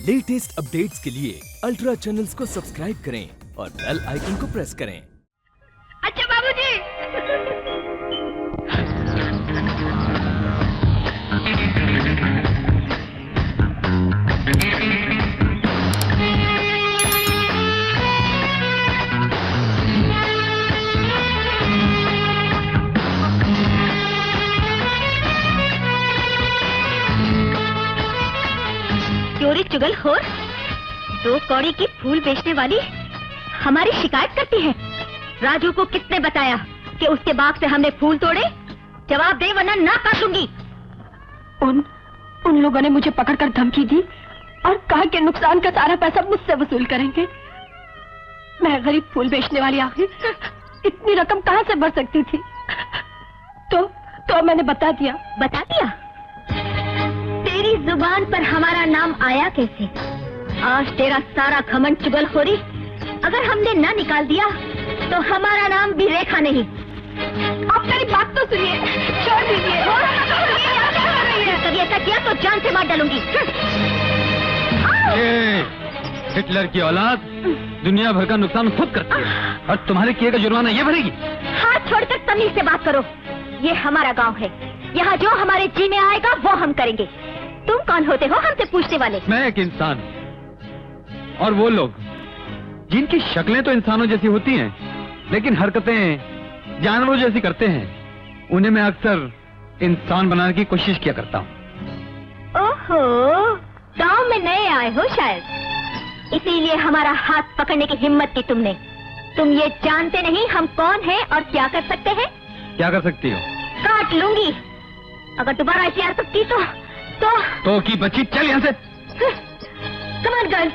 Latest updates के लिए ultra channels को सब्सक्राइब करें और बेल आइकन को प्रेस करें। अच्छा बाबूजी। चोरी चुगलखोर, 2 कौड़ी की फूल बेचने वाली हमारी शिकायत करती है। राजू को किसने बताया कि उसके बाग से हमने फूल तोड़े? जवाब दे वरना ना काटूंगी। उन लोगों ने मुझे पकड़कर धमकी दी और कहा कि नुकसान का सारा पैसा मुझसे वसूल करेंगे। मैं गरीब फूल बेचने वाली आखिर इतनी रकम कहां से भर सकती थी? तो मैंने बता दिया। बता दिया? तेरी जुबान पर हमारा नाम आया कैसे? आज तेरा सारा घमंड चुगलखोरी अगर हमने ना निकाल दिया तो हमारा नाम भी रेखा नहीं। आप मेरी बात तो सुनिए, छोड़ दीजिए। कभी ऐसा किया तो जान से मार डालूंगी। हिटलर की औलाद दुनिया भर का नुकसान खुद करती है और तुम्हारे किए का जुर्माना ये भरेगी। हाथ छोड़कर तमीज से बात करो। ये हमारा गांव है, यहाँ जो हमारे जी में आएगा वो हम करेंगे। तुम कौन होते हो हमसे पूछने वाले? मैं एक इंसान और वो लोग जिनकी शक्लें तो इंसानों जैसी होती हैं लेकिन हरकतें जानवरों जैसी करते हैं, उन्हें मैं अक्सर इंसान बनाने की कोशिश किया करता हूँ। ओहो, गांव में नए आए हो शायद, इसीलिए हमारा हाथ पकड़ने की हिम्मत की तुमने। तुम ये जानते नहीं हम कौन हैं और क्या कर सकते हैं? क्या कर सकती हो? काट लूंगी अगर दोबारा ऐसी हरकत की तो की बच्ची चल यहाँ से। Come on girls.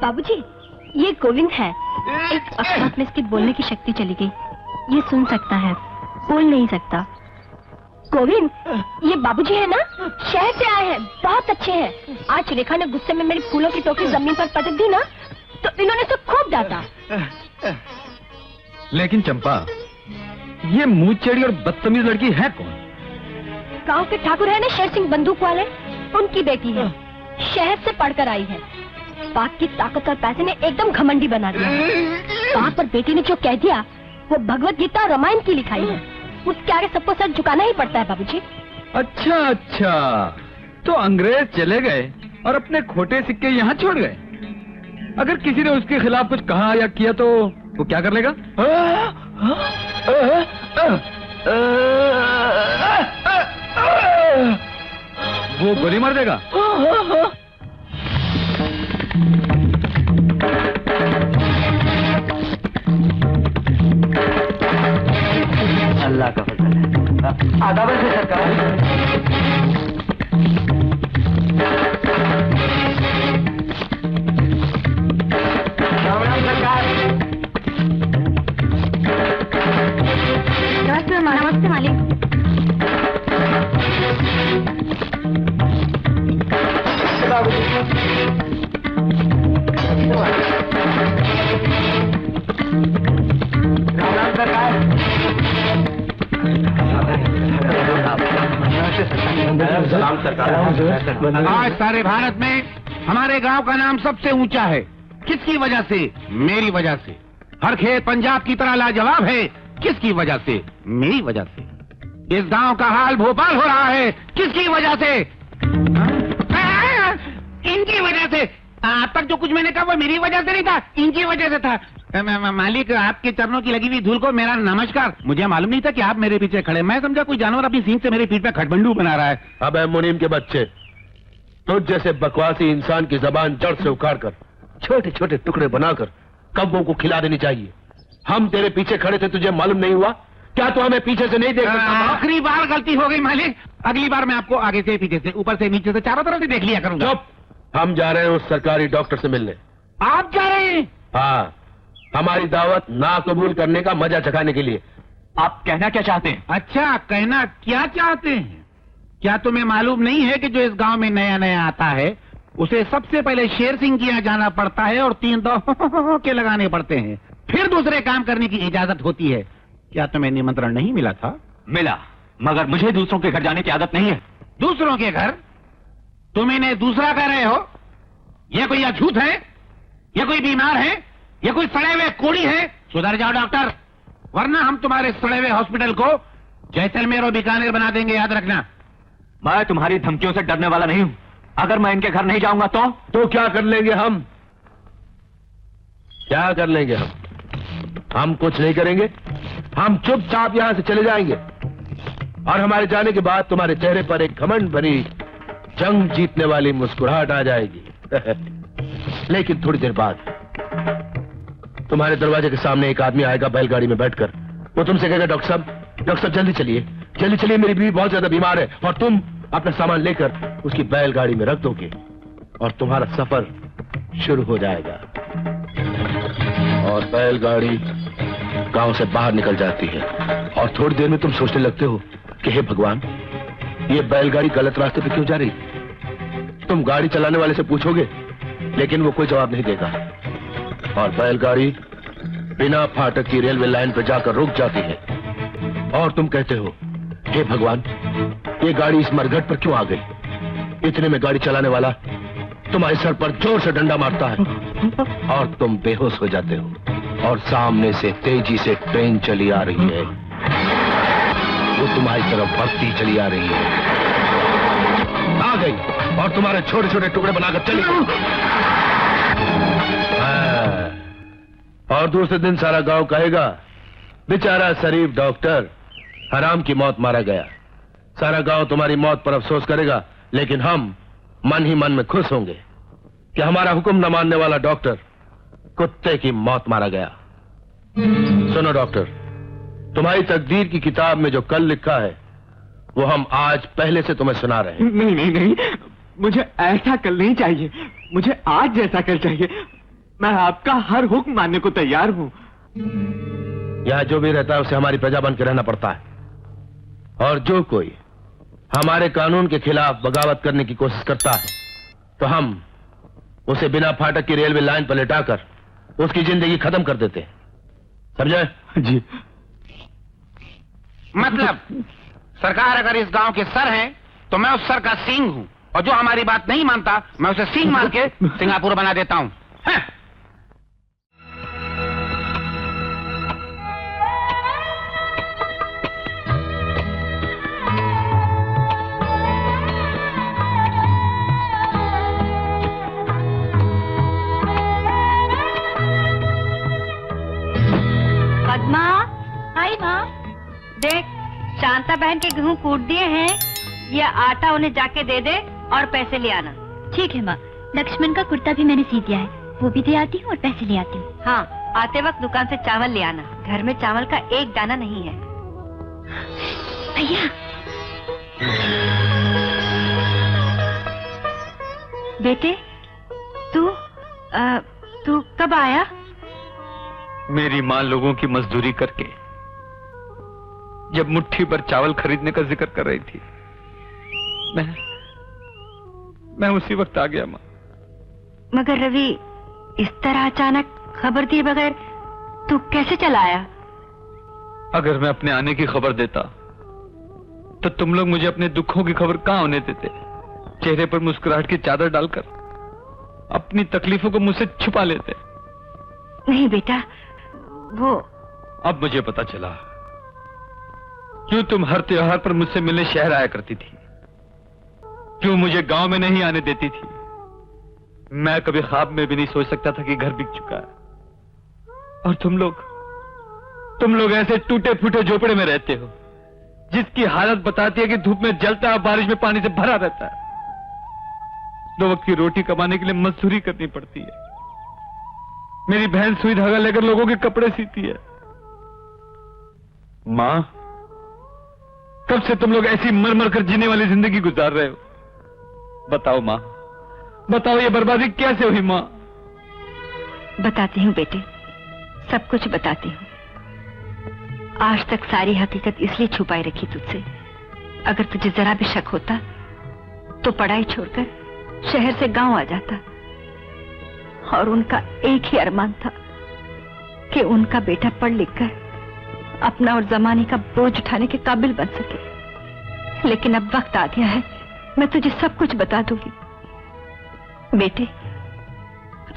बाबूजी, ये गोविंद है। एक अकस्मात में इसकी बोलने की शक्ति चली गई। ये सुन सकता है, बोल नहीं सकता। गोविंद, ये बाबूजी है ना? शहर से आए हैं, बहुत अच्छे हैं। आज रेखा ने गुस्से में मेरी फूलों की टोकरी जमीन पर पटक दी ना, तो इन्होंने तो खूब डांटा। लेकिन चंपा, ये मुंह चढ़ी और बदतमीज लड़की है कौन? गांव के ठाकुर है ना शेर सिंह बंदूक वाले, उनकी बेटी है। शहर से पढ़कर आई है। बाप की ताकत और पैसे ने एकदम घमंडी बना दिया। बाप और बेटी ने जो कह दिया वो भगवत गीता और रामायण की लिखाई है। उसके आगे सबको सर झुकाना ही पड़ता है बाबूजी। अच्छा, तो अंग्रेज चले गए और अपने खोटे सिक्के यहाँ छोड़ गए। अगर किसी ने उसके खिलाफ कुछ कहा या किया तो वो क्या कर लेगा? वो गोली मार देगा। अल्लाह का फजल है। आदाब से सरकार। नमस्ते मालिक। राम सरकार। राम सरकार। आज सारे भारत में हमारे गांव का नाम सबसे ऊंचा है। किसकी वजह से? मेरी वजह से। हर खेत पंजाब की तरह लाजवाब है। किसकी वजह से? मेरी वजह से। इस गांव का हाल भोपाल हो रहा है। किसकी वजह से? इनकी वजह से। अब तक जो कुछ मैंने कहा वो मेरी वजह से नहीं था, इनकी वजह से था। मालिक, आपके चरणों की लगी हुई धूल को मेरा नमस्कार। मुझे मालूम नहीं था कि आप मेरे पीछे खड़े। मैं समझा कोई जानवर अपनी सींग से मेरी पीठ पे खटबंडू बना रहा है। अब मुनीम के बच्चे, तुझ जैसे बकवासी इंसान की जबान जड़ से उखाड़कर छोटे छोटे टुकड़े बनाकर कब्बों को खिला देनी चाहिए। हम तेरे पीछे खड़े थे, तुझे मालूम नहीं हुआ? क्या तू हमें पीछे से नहीं देख सकता? आखिरी बार गलती हो गई मालिक। अगली बार मैं आपको आगे से, पीछे से, ऊपर से, नीचे से, चारों तरफ से देख लिया करूंगा। चुप! हम जा रहे हैं उस सरकारी डॉक्टर से मिलने। आप जा रहे हैं? हाँ, हमारी दावत ना कबूल करने का मजा चखाने के लिए। आप कहना क्या चाहते हैं? अच्छा, कहना क्या चाहते हैं? क्या तुम्हें मालूम नहीं है कि जो इस गांव में नया नया आता है उसे सबसे पहले शेर सिंह के यहाँ जाना पड़ता है और 3 दो के लगाने पड़ते हैं, फिर दूसरे काम करने की इजाजत होती है। क्या तुम्हें निमंत्रण नहीं मिला था? मिला, मगर मुझे दूसरों के घर जाने की आदत नहीं है। दूसरों के घर? तुम इन्हें दूसरा कह रहे हो? ये कोई अछूत है? ये कोई बीमार है? ये कोई सड़े हुए कोड़ी है? सुधर जाओ डॉक्टर, वरना हम तुम्हारे सड़े हुए हॉस्पिटल को जैसलमेर और बीकानेर बना देंगे, याद रखना। मैं तुम्हारी धमकियों से डरने वाला नहीं हूं। अगर मैं इनके घर नहीं जाऊंगा तो क्या कर लेंगे हम? क्या कर लेंगे हम? हम कुछ नहीं करेंगे। हम चुपचाप यहां से चले जाएंगे और हमारे जाने के बाद तुम्हारे चेहरे पर एक घमंड भरी जंग जीतने वाली मुस्कुराहट आ जाएगी। लेकिन थोड़ी देर बाद तुम्हारे दरवाजे के सामने एक आदमी आएगा बैलगाड़ी में बैठकर। वो तुमसे कहेगा, डॉक्टर साहब जल्दी चलिए, मेरी बीवी बहुत ज्यादा बीमार है। और तुम अपना सामान लेकर उसकी बैलगाड़ी में रख दोगे और तुम्हारा सफर शुरू हो जाएगा। और बैलगाड़ी गांव से बाहर निकल जाती है और थोड़ी देर में तुम सोचने लगते हो कि हे भगवान, ये बैलगाड़ी गलत रास्ते पे क्यों जा रही? तुम गाड़ी चलाने वाले से पूछोगे, लेकिन वो कोई जवाब नहीं देगा और बैलगाड़ी बिना फाटक की रेलवे लाइन पर जाकर रुक जाती है। और तुम कहते हो, हे भगवान, ये गाड़ी इस मरघट पर क्यों आ गई? इतने में गाड़ी चलाने वाला तुम्हारे सर पर जोर से डंडा मारता है और तुम बेहोश हो जाते हो और सामने से तेजी से ट्रेन चली आ रही है। वो तुम्हारी तरफ बढ़ती चली आ रही है। आ गई और तुम्हारे छोटे छोटे टुकड़े बनाकर चली गई। और दूसरे दिन सारा गांव कहेगा, बेचारा शरीफ डॉक्टर हराम की मौत मारा गया। सारा गांव तुम्हारी मौत पर अफसोस करेगा, लेकिन हम मन ही मन में खुश होंगे कि हमारा हुक्म न मानने वाला डॉक्टर कुत्ते की मौत मारा गया। सुनो डॉक्टर, तुम्हारी तकदीर की किताब में जो कल लिखा है वो हम आज पहले से तुम्हें सुना रहे हैं। नहीं, मुझे ऐसा कल नहीं चाहिए, मुझे आज जैसा कल चाहिए। मैं आपका हर हुक्म मानने को तैयार हूं। यहां जो भी रहता है उसे हमारी प्रजा बन के रहना पड़ता है और जो कोई हमारे कानून के खिलाफ बगावत करने की कोशिश करता है तो हम उसे बिना फाटक की रेलवे लाइन पर लेटाकर उसकी जिंदगी खत्म कर देते हैं। समझे? जी। मतलब सरकार अगर इस गांव के सर हैं तो मैं उस सर का सींग हूं और जो हमारी बात नहीं मानता मैं उसे सींग मार के सिंगापुर बना देता हूं। पद्मा, हाय माँ। देख, शांता बहन के गेहूं कूट दिए हैं, ये आटा उन्हें जाके दे दे और पैसे ले आना। ठीक है माँ। लक्ष्मण का कुर्ता भी मैंने सी दिया है, वो भी दे आती हूँ और पैसे ले आती हूँ। हाँ, आते वक्त दुकान से चावल ले आना, घर में चावल का एक दाना नहीं है। भैया, बेटे, तू कब आया? मेरी माँ लोगों की मजदूरी करके जब मुट्ठी भर चावल खरीदने का जिक्र कर रही थी, मैं उसी वक्त आ गया माँ। मगर रवि, इस तरह अचानक खबर दिए बगैर तू कैसे चला आया? अगर मैं अपने आने की खबर देता तो तुम लोग मुझे अपने दुखों की खबर कहां होने देते? चेहरे पर मुस्कुराहट की चादर डालकर अपनी तकलीफों को मुझसे छुपा लेते। नहीं बेटा, वो अब मुझे पता चला क्यों तुम हर त्योहार पर मुझसे मिलने शहर आया करती थी, क्यों मुझे गांव में नहीं आने देती थी। मैं कभी ख्वाब में भी नहीं सोच सकता था कि घर बिक चुका है और तुम लोग ऐसे टूटे फूटे झोपड़े में रहते हो जिसकी हालत बताती है कि धूप में जलता है, बारिश में पानी से भरा रहता है। 2 वक्त की रोटी कमाने के लिए मजदूरी करनी पड़ती है। मेरी बहन सुई धागा लेकर लोगों के कपड़े सीती है। मां, कब से तुम लोग ऐसी मर मर कर जीने वाली जिंदगी गुजार रहे हो? बताओ मां, बताओ ये बर्बादी कैसे हुई मां? बताती हूँ बेटे, सब कुछ बताती हूँ। आज तक सारी हकीकत इसलिए छुपाई रखी तुझसे। अगर तुझे जरा भी शक होता तो पढ़ाई छोड़कर शहर से गांव आ जाता। और उनका एक ही अरमान था कि उनका बेटा पढ़ लिख कर अपना और जमाने का बोझ उठाने के काबिल बन सके। लेकिन अब वक्त आ गया है, मैं तुझे सब कुछ बता दूंगी। बेटे,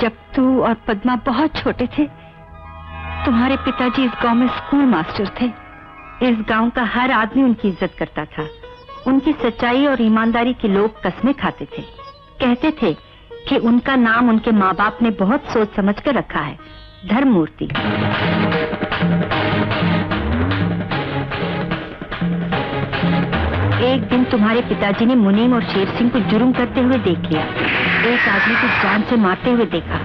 जब तू और पद्मा बहुत छोटे थे, तुम्हारे पिताजी इस गांव में स्कूल मास्टर थे। इस गांव का हर आदमी उनकी इज्जत करता था। उनकी सच्चाई और ईमानदारी की लोग कस्में खाते थे। कहते थे कि उनका नाम उनके माँ बाप ने बहुत सोच समझ कर रखा है, धर्ममूर्ति। एक दिन तुम्हारे पिताजी ने मुनीम और शेर सिंह को जुर्म करते हुए देख लिया। एक आदमी को जान से मारते हुए देखा।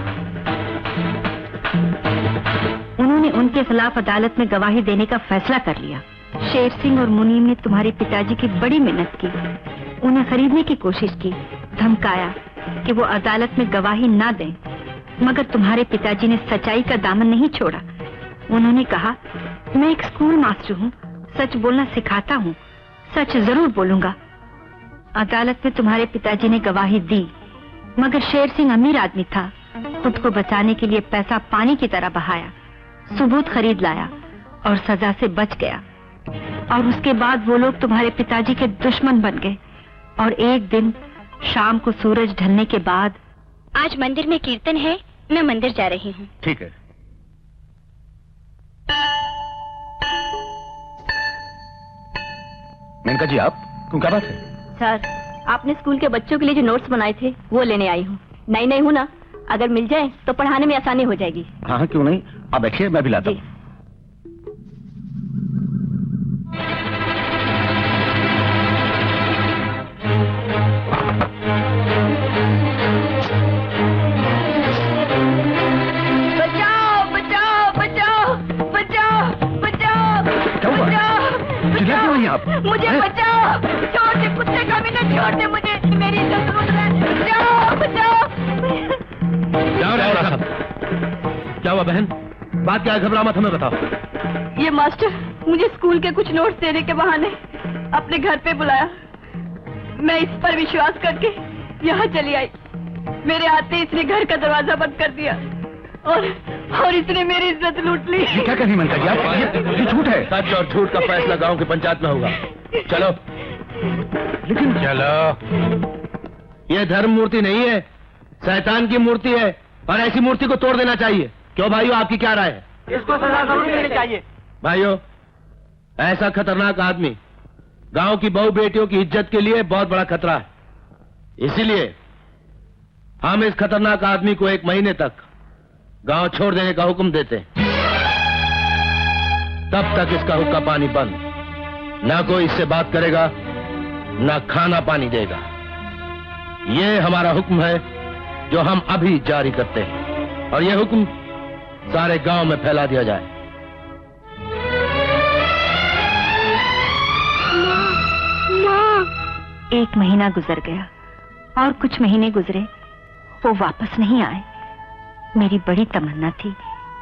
उन्होंने उनके खिलाफ अदालत में गवाही देने का फैसला कर लिया। शेर सिंह और मुनीम ने तुम्हारे पिताजी की बड़ी मेहनत की, उन्हें खरीदने की कोशिश की, धमकाया कि वो अदालत में गवाही ना दें, मगर तुम्हारे पिताजी ने सच्चाई का दामन नहीं छोड़ा। उन्होंने कहा, मैं एक स्कूल मास्टर हूँ, सच बोलना सिखाता हूँ, सच जरूर बोलूंगा। अदालत में तुम्हारे पिताजी ने गवाही दी, मगर शेर सिंह अमीर आदमी था, खुद को बचाने के लिए पैसा पानी की तरह बहाया, सबूत खरीद लाया और सजा से बच गया। और उसके बाद वो लोग तुम्हारे पिताजी के दुश्मन बन गए। और एक दिन शाम को सूरज ढलने के बाद, आज मंदिर में कीर्तन है, मैं मंदिर जा रही हूँ। ठीक है। मेनका जी, आप क्यों, क्या बात है? सर, आपने स्कूल के बच्चों के लिए जो नोट्स बनाए थे वो लेने आई हूँ। नई हूँ ना, अगर मिल जाए तो पढ़ाने में आसानी हो जाएगी। हाँ क्यों नहीं, आप बैठिए, मैं भी लाता हूँ। बचाओ बचाओ बचाओ बचाओ बचाओ बचाओ क्यों आप? मुझे बचाओ, छोड़ दे कुत्ते का भी ना, छोड़ दे मुझे, मेरी इज्जत लूट रहा है। बचाओ बचाओ। क्या हुआ बहन? बात क्या है, घबरा मत, हमें बताओ। ये मास्टर मुझे स्कूल के कुछ नोट्स देने के बहाने अपने घर पे बुलाया। मैं इस पर विश्वास करके यहाँ चली आई। मेरे आते ही इसने घर का दरवाजा बंद कर दिया और इसने मेरी इज्जत लूट ली। ये क्या कही मनका जी आप? ये झूठ है। सच और झूठ का फैसला गांव की पंचायत में होगा। चलो। लेकिन चलो। ये धर्म मूर्ति नहीं है, शैतान की मूर्ति है, और ऐसी मूर्ति को तोड़ देना चाहिए। क्यों भाइयों, आपकी क्या राय है? इसको सजा जरूर मिलनी चाहिए। भाइयों, ऐसा खतरनाक आदमी गांव की बहू बेटियों की इज्जत के लिए बहुत बड़ा खतरा है। इसीलिए हम इस खतरनाक आदमी को 1 महीने तक गांव छोड़ देने का हुक्म देते हैं। तब तक इसका हुक्का पानी बंद, ना कोई इससे बात करेगा, ना खाना पानी देगा। ये हमारा हुक्म है जो हम अभी जारी करते हैं, और यह हुक्म सारे गांव में फैला दिया जाए। एक महीना गुजर गया और कुछ महीने गुजरे, वो वापस नहीं आए। मेरी बड़ी तमन्ना थी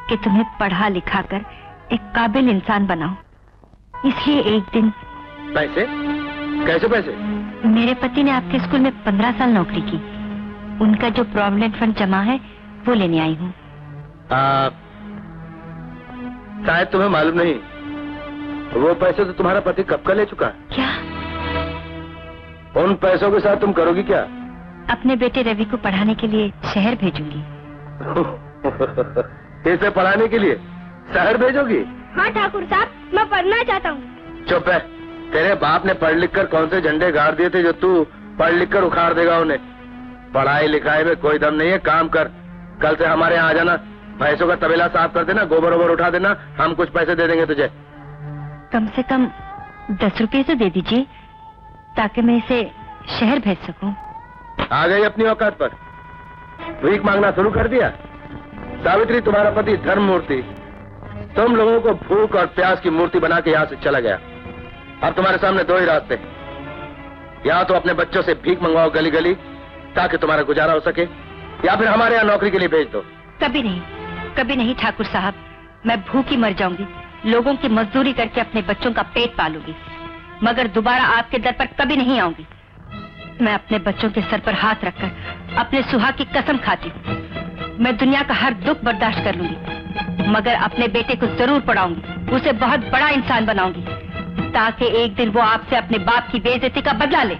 कि तुम्हें पढ़ा लिखा कर एक काबिल इंसान बनाऊं। इसलिए एक दिन पैसे? कैसे पैसे? मेरे पति ने आपके स्कूल में 15 साल नौकरी की, उनका जो प्रोविडेंट फंड जमा है वो लेने आई हूँ। शायद तुम्हें मालूम नहीं, वो पैसे तो तुम्हारा पति कब का ले चुका है। क्या? उन पैसों के साथ तुम करोगी क्या? अपने बेटे रवि को पढ़ाने के लिए शहर भेजूंगी। इसे पढ़ाने के लिए शहर भेजोगी? हाँ ठाकुर साहब, मैं पढ़ना चाहता हूँ। चुप है, तेरे बाप ने पढ़ लिख कर कौन से झंडे गाड़ दिए थे जो तू पढ़ लिख कर उखाड़ देगा उन्हें? पढ़ाई लिखाई में कोई दम नहीं है। काम कर, कल से हमारे यहाँ आ जाना, भैंसों का तबेला साफ कर देना, गोबर वोबर उठा देना, हम कुछ पैसे दे देंगे तुझे। कम से कम 10 रुपए तो दे दीजिए, ताकि मैं इसे शहर भेज सकूं। आ गई अपनी औकात पर, भीख मांगना शुरू कर दिया। सावित्री, तुम्हारा पति धर्म मूर्ति तुम लोगों को भूख और प्यास की मूर्ति बना के यहाँ से चला गया। अब तुम्हारे सामने 2 ही रास्ते, या तो अपने बच्चों से भीख मंगवाओ गली गली ताकि तुम्हारा गुजारा हो सके, या फिर हमारे यहाँ नौकरी के लिए भेज दो। कभी नहीं ठाकुर साहब, मैं भूखी मर जाऊंगी, लोगों की मजदूरी करके अपने बच्चों का पेट पालूंगी, मगर दोबारा आपके दर पर कभी नहीं आऊंगी। मैं अपने बच्चों के सर पर हाथ रखकर अपने सुहाग की कसम खाती हूँ। मैं दुनिया का हर दुख बर्दाश्त कर लूंगी, मगर अपने बेटे को जरूर पढ़ाऊंगी। उसे बहुत बड़ा इंसान बनाऊंगी, ताकि एक दिन वो आपसे अपने बाप की बेइज्जती का बदला ले।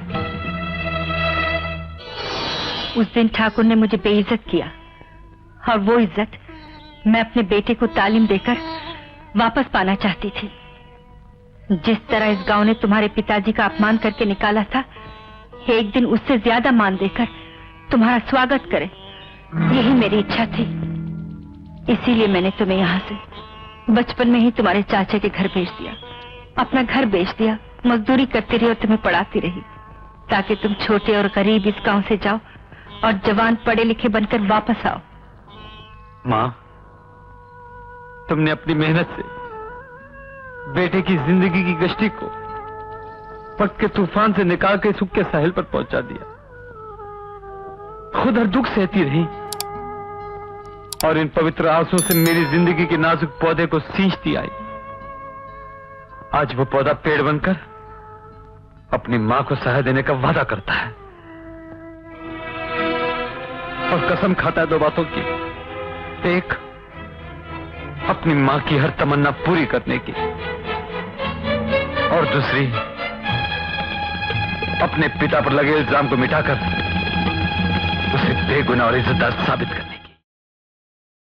उस दिन ठाकुर ने मुझे बेइज्जत किया, और वो इज्जत मैं अपने बेटे को तालीम देकर वापस पाना चाहती थी। जिस तरह इस गांव ने तुम्हारे पिताजी का अपमान करके निकाला था, एक दिन उससे ज्यादा मान देकर तुम्हारा स्वागत करे, यही मेरी इच्छा थी। इसीलिए मैंने तुम्हें यहाँ से बचपन में ही तुम्हारे चाचा के घर भेज दिया, अपना घर बेच दिया, मजदूरी करती रही और तुम्हें पढ़ाती रही, ताकि तुम छोटे और गरीब इस गांव से जाओ और जवान पढ़े लिखे बनकर वापस आओ। माँ, तुमने अपनी मेहनत से बेटे की जिंदगी की कश्ती को वक्त के तूफान से निकाल के सुख के साहिल पर पहुंचा दिया। खुद हर दुख सहती रही और इन पवित्र आंसुओं से मेरी जिंदगी के नाजुक पौधे को सींचती आई। आज वो पौधा पेड़ बनकर अपनी मां को सहारा देने का वादा करता है और कसम खाता है दो बातों की। एक, अपनी मां की हर तमन्ना पूरी करने की, और दूसरी, अपने पिता पर लगे इल्जाम को मिटाकर उसे बेगुनाह और इज्जतदार साबित करने